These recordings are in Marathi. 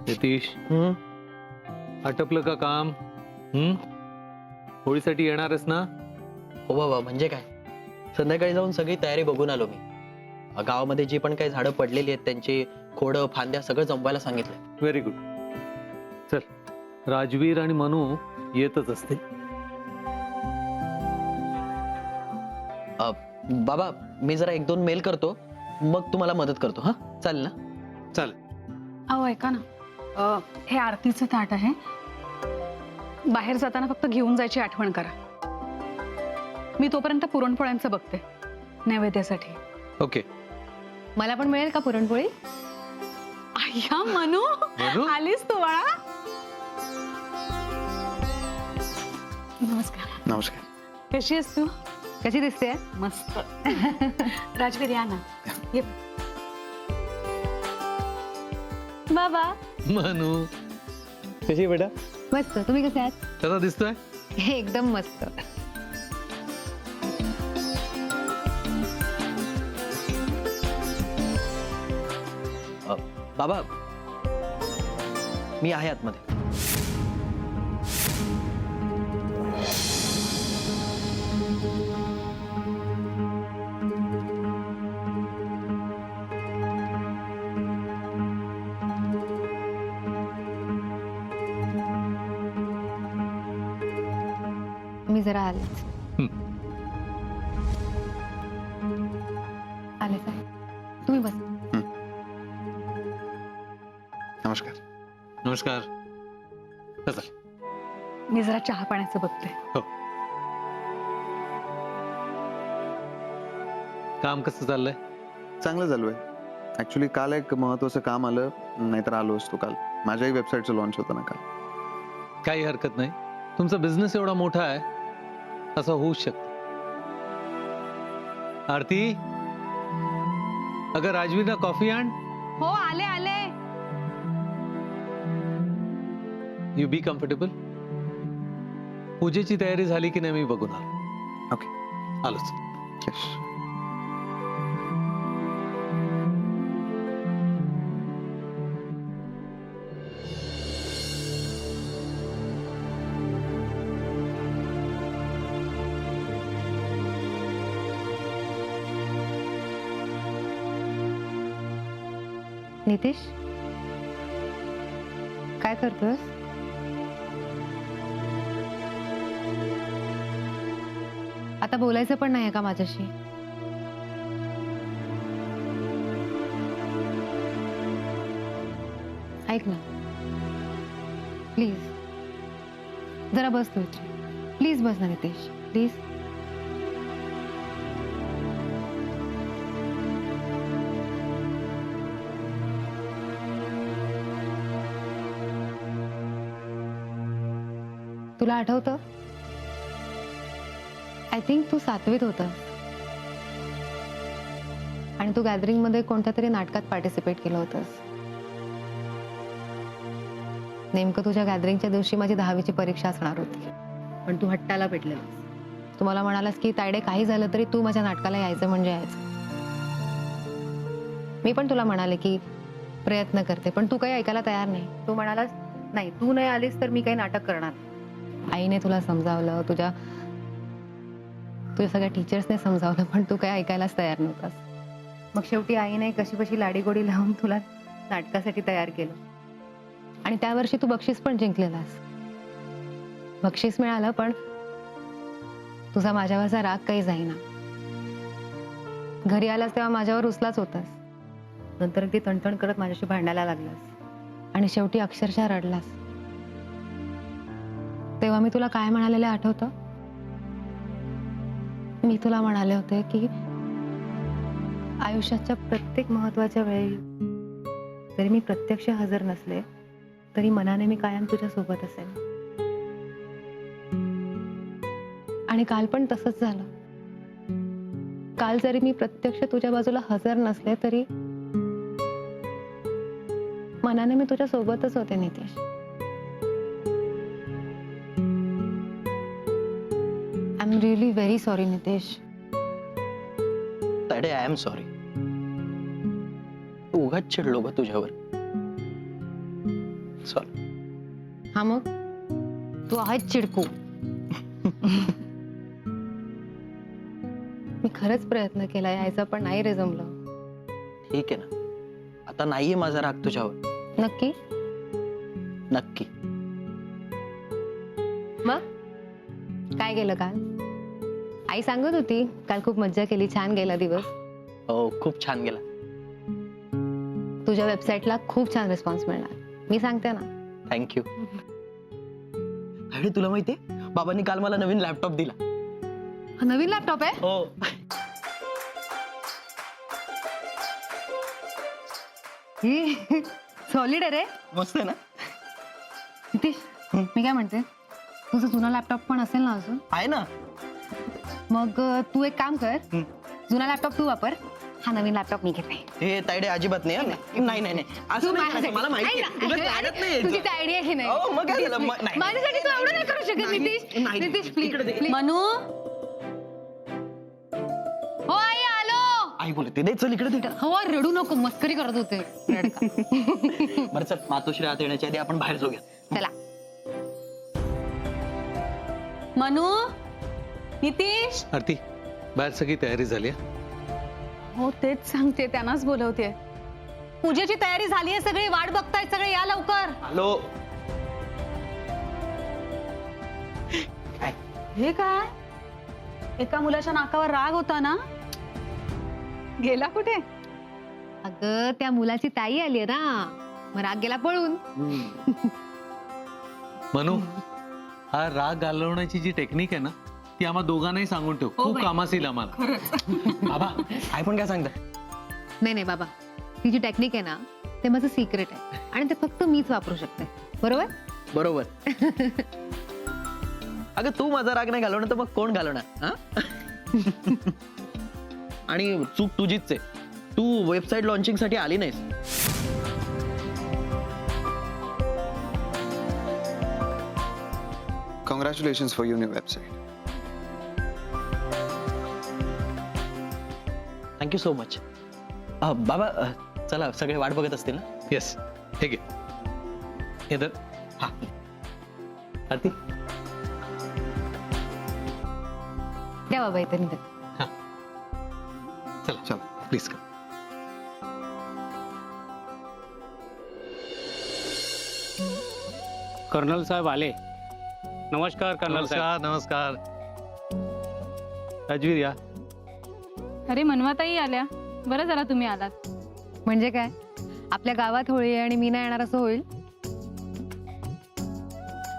नितीश, आटपलं का काम? होळीसाठी येणारच ना? हो बाबा, म्हणजे काय, संध्याकाळी जाऊन सगळी तयारी बघून आलो मी. गावामध्ये जी पण काही झाडं पडलेली आहेत त्यांची खोडं फांद्या सगळं जमवायला सांगितलंय. Very good. चल, राजवीर आणि मनू येतच असते. बाबा, मी जरा 1-2 मेल करतो, मग तुम्हाला मदत करतो. हा, चालेल ना? चाल. अहो ऐका ना, हे आरतीचं ताट आहे. बाहेर जाताना फक्त घेऊन जायची आठवण करा. मी तोपर्यंत पुरणपोळ्यांचं बघते नैवेद्यासाठी. ओके. मला पण मिळेल का पुरणपोळी? अय्या मनू, मनू? आलीस तू बाळा. नमस्कार. नमस्कार. कशी आहेस तू? कशी दिसते? मस्त. राजवीर या ना. ये. बाबा मनू कशी आहे बेटा? मस्त. तुम्ही कसे आहात? कसा दिसतोय? एकदम मस्त. बाबा, मी आहे आतमध्ये. मी जरा आलेच. आले साहेब, तुम्ही बस. नमस्कार. नमस्कार. चल. मी जरा चहा पाण्याचं बघते. हो. काम कसं चाललंय? चांगलं चालू आहे. ऍक्च्युली काल एक महत्वाचं काम आलं, नाहीतर आलो असतो काल. माझ्याही वेबसाईटचं लॉन्च होतं ना काल. काही हरकत नाही. तुमचा बिझनेस एवढा मोठा आहे, असं होऊच शकतं. आरती, अगं राजवीरना कॉफी आण. हो, आले आले. You be comfortable. पूजेची तयारी झाली की नाही मी बघून आलो. ओके. आलोच. यस. नितीश, काय करतोस? आता बोलायचं पण नाहीये का माझ्याशी? ऐक ना, प्लीज जरा बस तू इथे. प्लीज बस ना नितेश, प्लीज. तुला आठवतं? आय थिंक तू 7वीत होतास आणि तू गॅदरिंग मध्ये कोणत्या तरी नाटकात पार्टिसिपेट केलं होतंस. नेमकं तुझ्या गॅदरिंगच्या दिवशी माझी 10वीची परीक्षा असणार होती, पण तू हट्टाला पेटलेलास. तू मला म्हणालास की तायडे काही झालं तरी तू माझ्या नाटकाला यायचं म्हणजे यायचं. मी पण तुला म्हणाले की प्रयत्न करते, पण तू काही ऐकायला तयार नाही. तू म्हणालास नाही, तू नाही आलीस तर मी काही नाटक करणार. आईने तुला समजावलं, तुझ्या सगळ्या टीचर्सने समजावलं, पण तू काही ऐकायलाच तयार नव्हतास. मग शेवटी आईने कशी लाडीगोडी लावून तुला नाटकासाठी तयार केलं आणि त्या वर्षी तू बक्षीस पण जिंकलेलास. बक्षीस मिळालं, पण तुझा माझ्यावरचा राग काही जाईना. घरी आलास तेव्हा माझ्यावर रुसलाच होतास. नंतर ती तणतण करत माझ्याशी भांडायला लागलास आणि शेवटी अक्षरशः रडलास. तेव्हा मी तुला काय म्हणालेले आठवतं? मी तुला म्हणाले होते की आयुष्याच्या प्रत्येक महत्वाच्या वेळी जरी मी प्रत्यक्ष हजर नसले तरी मनाने मी कायम तुझ्या सोबत असेल. आणि काल पण तसंच झालं. काल जरी मी प्रत्यक्ष तुझ्या बाजूला हजर नसले तरी मनाने मी तुझ्या सोबतच होते Nitesh. I am really very sorry Nitesh. Tayade, I am sorry. उगाच चिडलो ग तुझ्यावर. सॉरी. हा मग तू आहेच चिडकू. मी खरंच प्रयत्न केला यायचा पण नाही रे जमलं. ठीक आहे ना, आता नाहीये माझा राग तुझ्यावर. नक्की? नक्की. मग काय केलं काल? आई सांगत होती काल खूप मज्जा केली, छान गेला दिवस. हो, खूप छान गेला. तुझ्या वेबसाईटला खूप छान रिस्पॉन्स मिळणार, मी सांगते ना. थँक्यू. अरे तुला माहितीये, बाबांनी काल मला नवीन लॅपटॉप दिला. हा नवीन लॅपटॉप आहे? हो. सॉलिड आहे रे. मस्त आहे ना? नितीश, मी काय म्हणते, तुझा जुना लॅपटॉप पण असेल ना अजून? आहे ना. मग तू एक काम कर, जुना लॅपटॉप तू वापर, हा नवीन लॅपटॉप मी घेते. हे तायडे अजिबात नाही. नाही नाही नाही, असं तू नाही करायचं. माझ्यासाठी- मला माहिती ऐक आहे. ना, तुला लागत नाही तुझी यायचं. आयडिया की नाही? अहो, मग काय झालं? नाही. माझ्यासाठी तू एवढं नाही करू शकत नितीश. नाही. नितीश इकडे दे. प्लीज. मनू, हो आई आलो. आई बोलते दे, चल इकडे दे. हो रडू नको, मस्करी करत होते. रडका. बरं चल, मातोश्री आत येण्याच्या आधी आपण बाहेर जाऊया. चला. मनू, नितीश. आरती, बाहेर सगळी तयारी झाली आहे? हो तेच सांगते, त्यांनाच बोलवते. पूजेची तयारी झाली आहे, सगळी वाट बघतायत, सगळे या लवकर. हॅलो. हे काय, एका मुलाच्या नाकावर राग होता ना, गेला कुठे? अगं त्या मुलाची ताई आली ना, मग राग गेला पळून. मनू, हा राग घालवण्याची जी टेक्निक आहे ना, ती आम्हा दोघांनाही सांगून ठेव. खूप कामास येईल आम्हाला. बाबा, आई पण काय सांगता? नाही नाही बाबा, ती जी टेक्निक आहे ना, ते माझं सिक्रेट आहे आणि ते फक्त मीच वापरू शकते. बरोबर? बरोबर. अगं तू माझा राग नाही घालवणार तर मग कोण घालवणार? हा? आणि चूक तुझीच आहे, तू वेबसाईट लॉन्चिंग साठी आली नाहीस. Congratulations for your new website. Thank you so much. बाबा, चला, सगळे वाट बघत असतील ना? येस, हे घे. हे धर. हा. आरती. द्या बाबा इथे निघत. चला चल. प्लीज कर. कर्नल साहेब आले. नमस्कार कर्नल साहेब. नमस्कार नमस्कार. राजवीर या. अरे मनवाताई आल्या, बरं झाला तुम्ही आलात. म्हणजे काय, आपल्या गावात होळी आहे आणि मी नाही येणार असं होईल?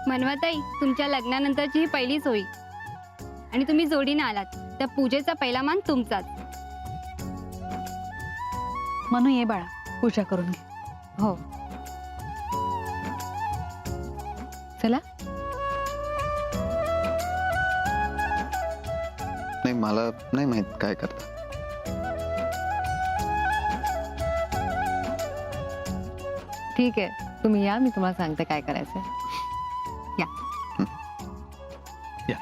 मनवाताई, तुमच्या लग्नानंतरची ही पहिलीच होळी आणि तुम्ही जोडीने आलात, त्या पूजेचा पहिला मान तुमचाच. मनू ये बाळा, पूजा करून घे. हो. चला. नाही, मला नाही माहित काय करता. ठीक आहे, तुम्ही या, मी तुम्हाला सांगते काय करायचं. या. या.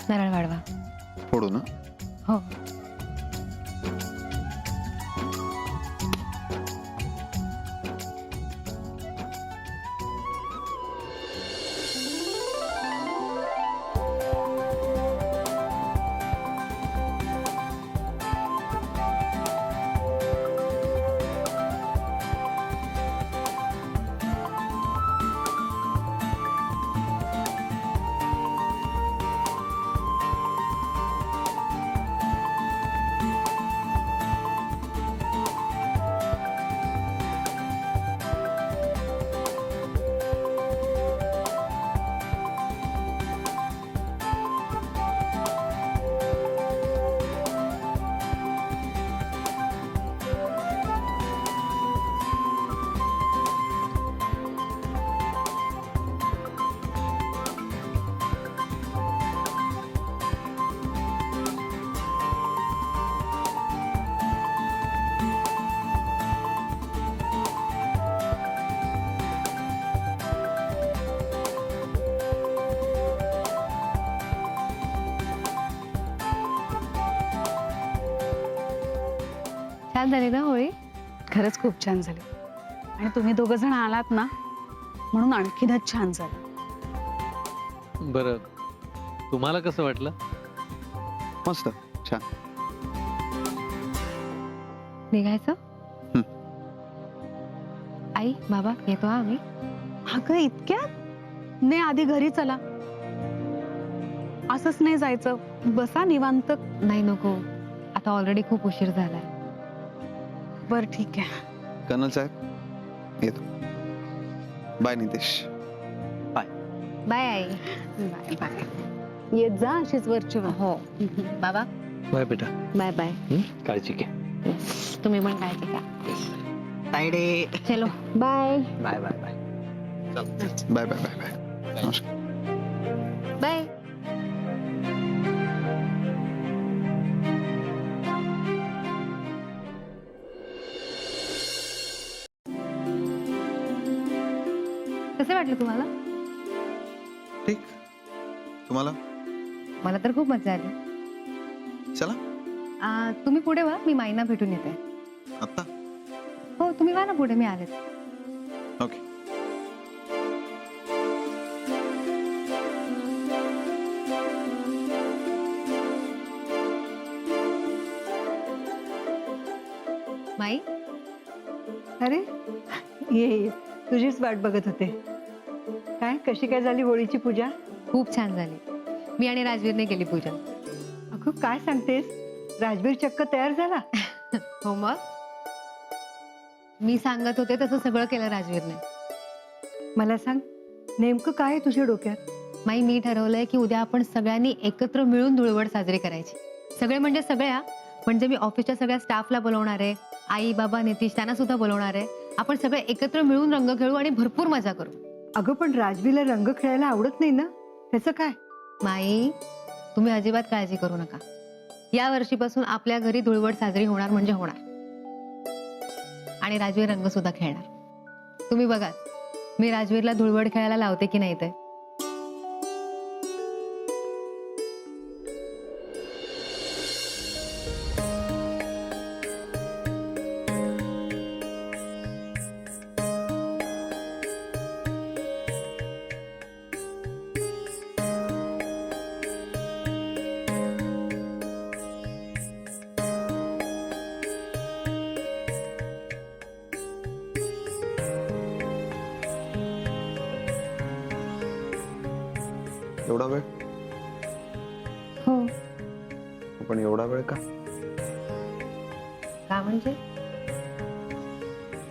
नारळ वाढवा. फोडू ना? हो. छान झाली ना होळी? खरंच खूप छान झाली आणि तुम्ही दोघं जण आलात ना म्हणून आणखीनच छान झालं. बरं, तुम्हाला कसं वाटलं? मस्त, छान. निघायचं? हं. आई बाबा येतो हा आम्ही. अगं इतक्यात? ने आधी घरी चला. असंच नाही जायचं, बसा निवांत. नाही नको, आता ऑलरेडी खूप उशीर झालाय. बर ठीक आहे. कर्नल साहेब येतो. बाय नितेश. बाय आई. Bye bye. येत जा अशीच वरची वर. हो बाबा बाय बेटा. Bye bye. काळजी घे. तुम्ही पण काळजी घ्या. तायडे. चलो bye bye bye bye. Bye bye bye bye. नमस्कार. बाय. कसे वाटले तुम्हाला? ठीक. तुम्हाला? मला तर खूप मजा आली. चला तुम्ही पुढे व्हा, मी माईना भेटून येते. आत्ता. हो तुम्ही व्हा ना पुढे, मी आलेच. ओके. माई अरे ये ये, तुझीच वाट बघत होते. काय कशी काय झाली होळीची पूजा? खूप छान झाली. मी आणि राजवीरने केली पूजा. अगं काय सांगतेस, राजवीर चक्क तयार झाला? हो मग मी सांगत होते तसं सगळं केलं राजवीरने. मला सांग, नेमकं काय आहे तुझ्या डोक्यात? माई मी ठरवलंय की उद्या आपण सगळ्यांनी एकत्र मिळून धुळवड साजरी करायची. सगळे म्हणजे सगळ्या, म्हणजे मी ऑफिसच्या सगळ्या स्टाफला बोलवणार आहे, आई बाबा नितीश त्यांना सुद्धा बोलवणार आहे. आपण सगळे एकत्र मिळून रंग खेळू आणि भरपूर मजा करू. अगं पण राजवीरला रंग खेळायला आवडत नाही ना, त्याचं काय? माई तुम्ही अजिबात काळजी करू नका. या वर्षीपासून आपल्या घरी धुळवड साजरी होणार म्हणजे होणार. आणि राजवीर रंग सुद्धा खेळणार. तुम्ही बघा मी राजवीरला धुळवड खेळायला लावते की नाही ते. एवढा वेळ? हो पण एवढा वेळ का? का म्हणजे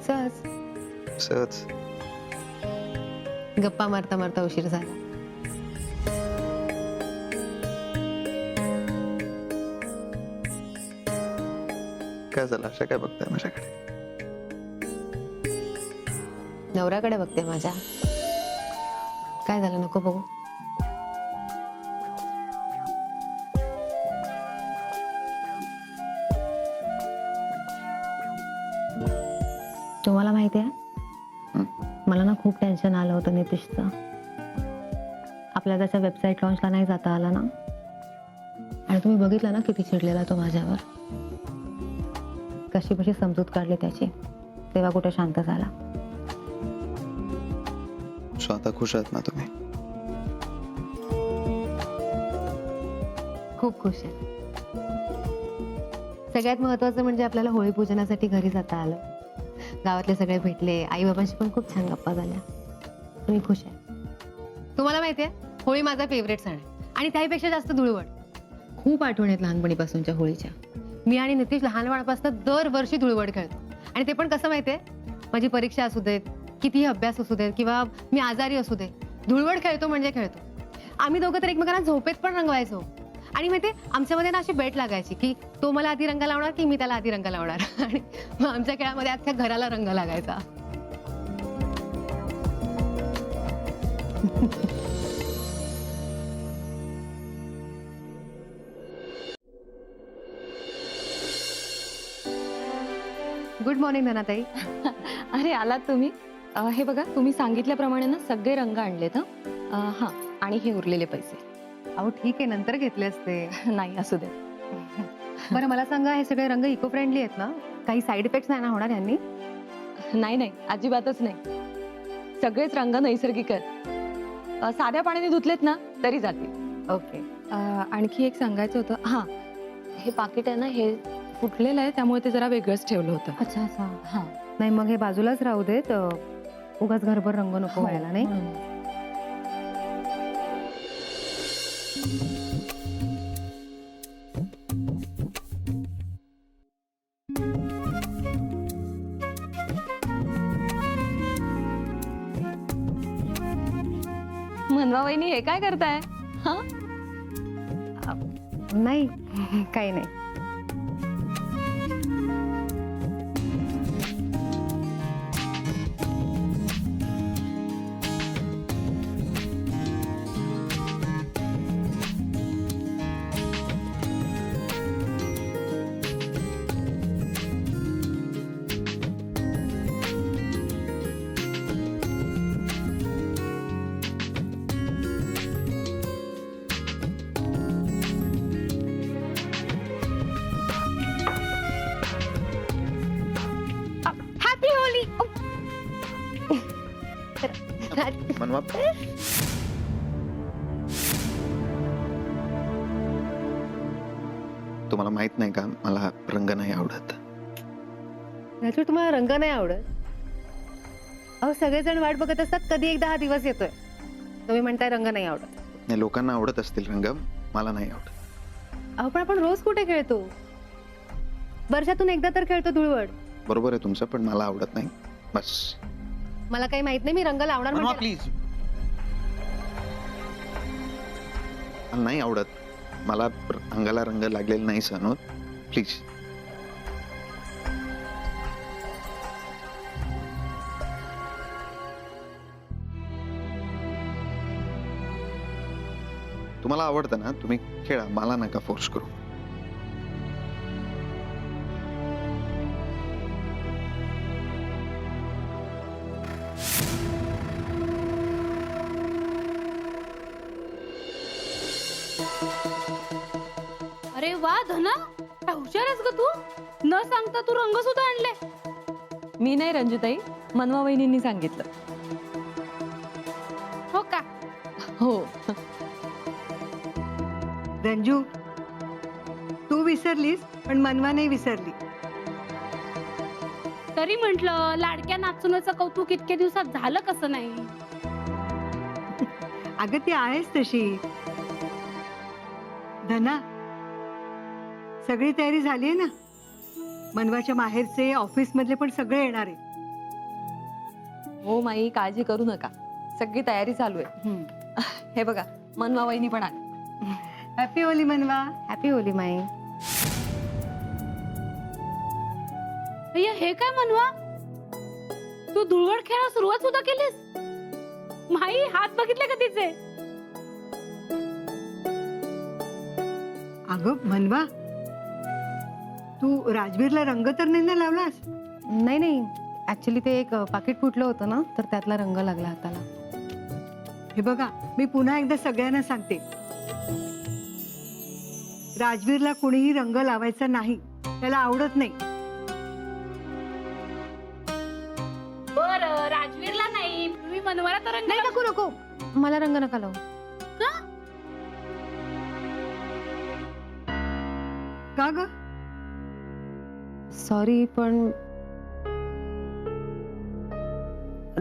सहज सहज. गप्पा मारता मारता उशीर झाला. काय झालं, अशा काय बघताय माझ्याकडे? नवऱ्याकडे बघते माझ्या. काय झालं, नको बघू. तुम्हाला माहिती आहे मला ना खूप टेन्शन आलं होतं नितीशचं. आपल्या त्याच्या वेबसाईट लॉन्चला नाही जाता आला ना. आणि तुम्ही बघितलं ना किती चिडलेला तो माझ्यावर. कशी कशी समजूत काढली त्याची, तेव्हा कुठे शांत झाला. सो आता खुश आहात ना तुम्ही? खूप खुश आहे. सगळ्यात महत्वाचं म्हणजे आपल्याला होळी पूजनासाठी घरी जाता आलं. गावातले सगळे भेटले, आई बाबांशी पण खूप छान गप्पा झाल्या. तुम्ही खुश आहे. तुम्हाला माहितीये होळी माझा फेवरेट सण आहे आणि त्याहीपेक्षा जास्त धुळवड. खूप आठवण आहेत लहानपणीपासूनच्या होळीच्या. मी आणि नितीश लहानपणापासून दरवर्षी धुळवड खेळतो. आणि ते पण कसं माहितीये, माझी परीक्षा असू देत, कितीही अभ्यास असू देत किंवा मी आजारी असू दे, धुळवड खेळतो म्हणजे खेळतो. आम्ही दोघं तर एकमेकांना झोपेत पण रंगवायचो. आणि माहितीये आमच्यामध्ये ना अशी बेट लागायची की तो मला आधी रंग लावणार की मी त्याला आधी रंग लावणार. आणि मग आमच्या खेळामध्ये अख्ख्या घराला रंग लागायचा. गुड मॉर्निंग ननाताई. अरे आलात तुम्ही. हे बघा तुम्ही सांगितल्याप्रमाणे ना सगळे रंग आणलेत. हां आणि हे उरलेले पैसे. अहो ठीक आहे, नंतर घेतले असते. नाही असू दे. बरं मला सांगा, हे सगळे रंग इको फ्रेंडली आहेत ना? काही साईड इफेक्ट नाही ना होणार यांनी? नाही नाही, अजिबातच नाही. सगळेच रंग नैसर्गिक आहेत. साध्या पाण्याने धुतलेत ना तरी जातील. ओके. आणखी एक सांगायचं होतं. हा, हे पाकिट आहे ना, हे फुटलेलं आहे, त्यामुळे ते जरा वेगळंच ठेवलं होतं. अच्छा अच्छा. हा, नाही मग हे बाजूलाच राहू देत. उगाच घरभर रंग नको व्हायला, नाही? म्हणून. मनवा वहिनी, हे काय करताय? हा, नाही काही नाही. Happy Holy. मनवा तुम्हाला माहित नाही का, मला हा रंग नाही आवडत. राजू, तुम्हाला रंग नाही आवडत? अहो सगळेजण वाट बघत असतात कधी एकदा हा दिवस येतोय. तुम्ही म्हणताय रंग नाही आवडत. नाही, लोकांना आवडत असतील रंग, मला नाही आवडत. अहो पण आपण रोज कुठे खेळतो? वर्षातून एकदा तर खेळतो धुळवड. बरोबर आहे तुमचं, पण मला आवडत नाही बस. मला काही माहित नाही, मी रंग लावणार म्हणजे. प्लीज. मला नाही आवडत. मला अंगाला रंग लागलेला नाही सहन होत. प्लीज. तुम्हाला आवडतं ना, तुम्ही खेळा, मला नका फोर्स करू. अरे वा धना, काय हुशार आहेस ग तू. न सांगता तू रंग सुद्धा आणले. मी नाही रंजुताई, मनवा वहिनींनी सांगितलं. हो का? हो. रंजू, तू विसरलीस पण मनवा नाही विसरली. तरी म्हंटल लाडक्या नाचुनाचं कौतुक इतक्या दिवसात झालं कसं नाही. अगं ती आहेस तशी. धना, सगळी तयारी झाली आहे ना? मनवाच्या माहेरचे, ऑफिस मधले पण सगळे येणार आहे. हो माई, काळजी करू नका, सगळी तयारी चालू आहे. हे बघा, मनवा वहिनी पण आली. हॅपी होली मनवा. हॅपी होली माई. अय्या, हे काय मनवा, तू धुळवड खेळायला सुरुवात सुद्धा केलीस? माई, हात बघितले का तिचे? अगं मनवा, तू राजवीरला रंग तर नाही ना लावलास? नाही नाही, ऍक्च्युली ते एक पाकिट फुटलं होतं ना, तर त्यातला रंग लागला हाताला. हे बघा, मी पुन्हा एकदा सगळ्यांना सांगते, राजवीरला कुणीही रंग लावायचा नाही. त्याला आवडत नाही. बरं, राजवीरला नाही, तुम्ही मनवाला तर रंग नाही, नको नको, मला रंग नका लावू. का ग? सॉरी, पण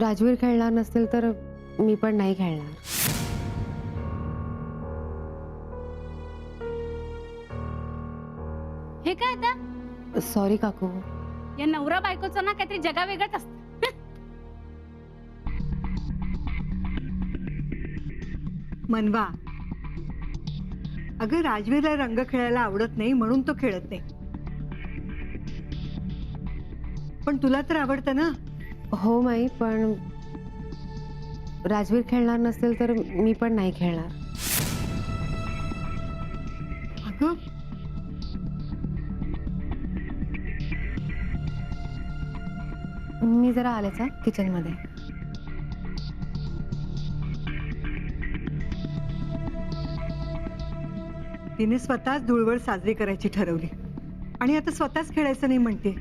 राजवीर खेळणार नसेल तर मी पण नाही खेळणार. हे काय आता? सॉरी काकू. या नवरा बायकोचं ना काहीतरी जगा वेगळंच असत. मनवा, अगं राजवीरला रंग खेळायला आवडत नाही म्हणून तो खेळत नाही. पण तुला तर आवडतं ना? हो माई, पण राजवीर खेळणार नसेल तर मी पण नाही खेळणार. अगं मी जरा आलेच किचन मध्ये. तिने स्वतःच धुळवड साजरी करायची ठरवली. आणि आता स्वतःच खेळायचं नाही म्हणते.